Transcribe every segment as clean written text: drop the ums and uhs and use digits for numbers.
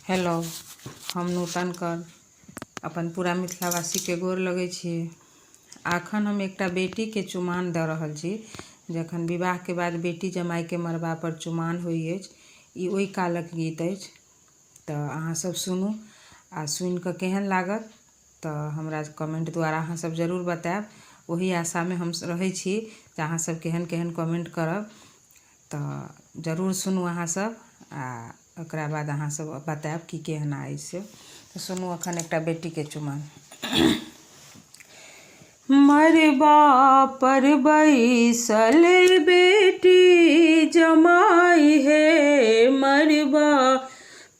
Hello, हम नूतन कर अपन पूरा मिथिलावासी के गोर लगै छी। आखन हम एकटा बेटी के चुमाओन दऽ रहल छी। जखन विवाह के बाद बेटी जमाई के मड़बा पर चुमाओन होइ अछि, ई ओहि कालक गीत अछि। तऽ अहाँ सब सुनू आ सुनि कऽ केहन लागत तऽ हमरा कमेंट द्वारा अहाँ सब जरूर बताएब। ओही आशा में हम रहै छी जे अहाँ सब केहन केहन कमेंट करब। तऽ जरूर सुनू अहाँ सब आ ओकरा बाद अहाँ सब बताएब कि केहन अछि से। तऽ सुनू अखन एकटा बेटी के चुमाओन। मड़बा पर बैसल बेटी जमाई हे, मड़बा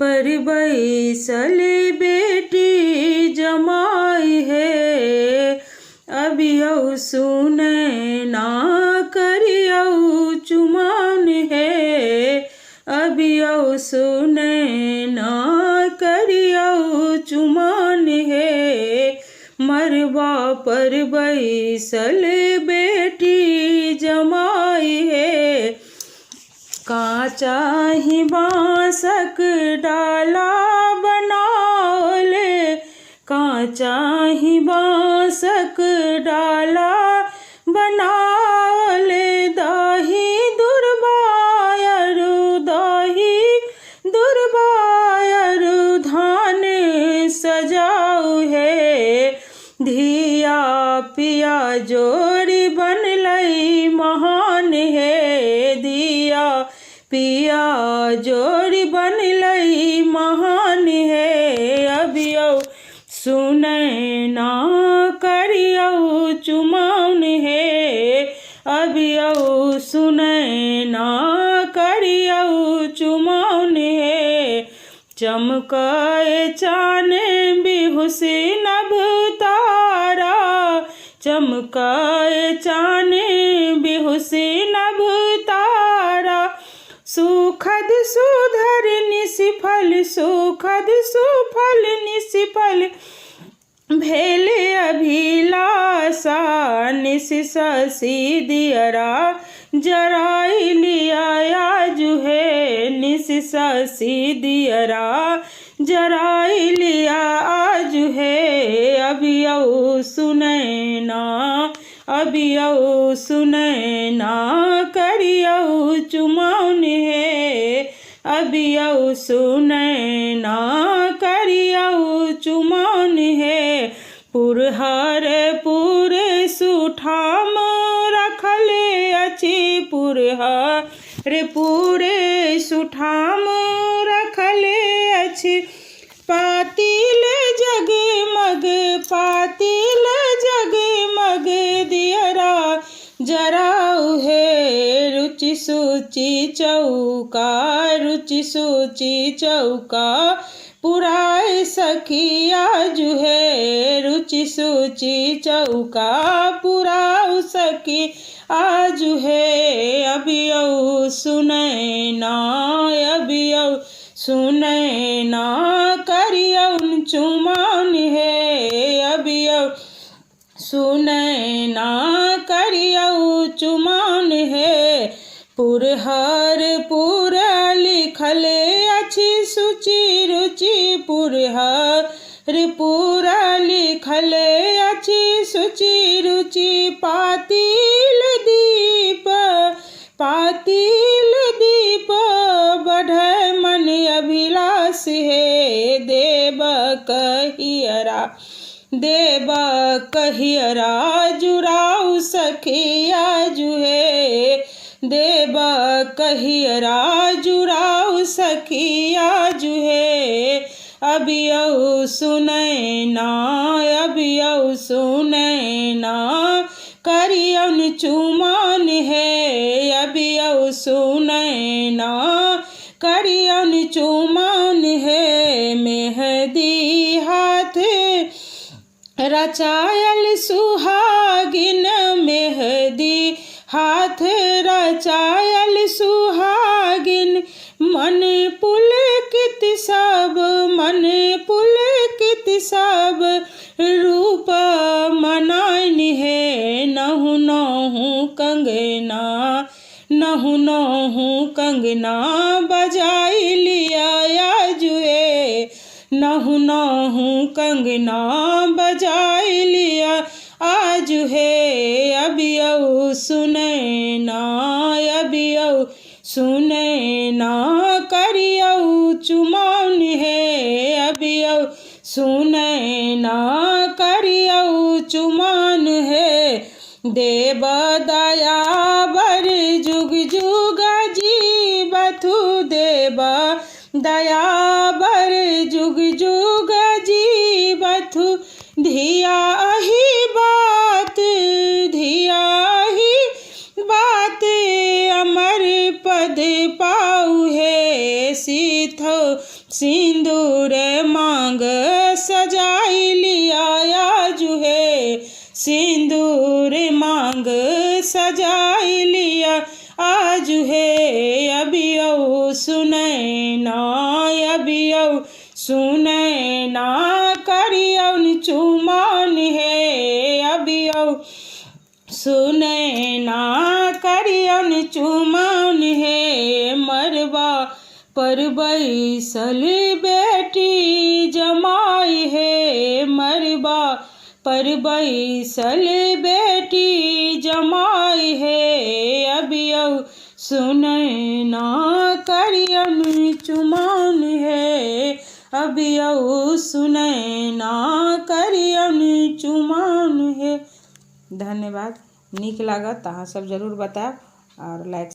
पर बैसल बेटी जमाई हे। अबियौ सुनै ना करियौ चुमाओन हे, अबियौ सुनै ना करियौ चुमाओन हे। मड़बा पर बैसल बेटी जमाई हे। काँचाहि बाँसक डाला बनाओले, काँचाहि बाँसक डाला बनाओले। दाही दुर्बायरु, दाही दुर्बायरु धान सजाऊ हे। धिया पिया जोड़ी बनलै महान हे, धिया पिया जोड़ी बनलै महान हे। अबियौ सुनै ना करियौ चुमाओन हे, अबियौ सुनै ना करियौ चुमाओन हे। चमकै चान बिहुस नभ तारा, चमकै चान बिहुस नभ तारा। सुखद सुधर निष्फल, सुखद सुफल निष्फल भेल अभिलाषा। निस्ससी दियरा जराई लिया आजु हे, निस्ससी दियरा जराई लिया आजु हे। अबियौ सुनै ना, अबियौ सुनै ना करियौ चुमाओन हे, अबियौ सुनै ना करियौ चुमाओन हे। पुरहर पुरसुठाम रखल अछि, पुरहर पुरसुठाम रखल अछि। पातिल जगमग, पातिल जगमग दियरा जराऊ हे। रुचि सूचि चौका, रुचि सूचि चौका पुराय सखी आजु हे, रुचि सूचि चौका पुराऊ सखी आजु हे। अबियौ सुनै ना, अबियौ सुनै ना करियौ चुमाओन हे, अबियौ सुनै ना करियौ चुमाओन हे। पुरहर पुर लिखल अछि सूचि रुचि, पुरहर पुर लिखल अछि सूचि रुचि। पातिल दीप, पातिल दीप बढ़ै मन अभिलाष हे। देब कहियरा, देब कहियरा जुराऊ सखी आजु हे, देब कहियरा जुराऊ सखी आजु हे। अबियौ सुनै ना, अबियौ सुनै ना करियौन चुमाओन हे, अबियौ सुनै ना करियौन चुमाओन हे। मेहदी हाथ रचायल सुहागिन, मेहदी हाथ रचायल सुहागिन। मन पुलकित सब, मन पुलकित सब रूप मनाइन हे। नहु नहु कंगना, नहु नहु कंगना बजाई लिया आजुए। नहु नहु कंगना बजाई लिया आज है अबियऊ सुने ना अबियऊ सुने ना करियऊ चुमान है अबियऊ सुने ना करियऊ चुमान है देव दया बर जुग जुग जीवथु देव दया बर जुग जुग जीवथु धिया ही बात अमर पद पाऊ है सीथो सिंदूर मांग सजाई लिया आजू है सिंदूर मांग सजाई लिया आज है अबियऊ सुने ना अबियऊ सुने ना करियऊ चुमान है अबियऊ सुने ना करियऊ चुमान है मरबा पर बैसल बेटी जमाई है मरबा पर बैसल बेटी जमाई है अबियऊ सुने ना करियऊ चुमान है अबियऊ सुने ना करियऊ चुमान है। धन्यवाद। नीक लागत अहाँ सब जरूर बताएब और लाइक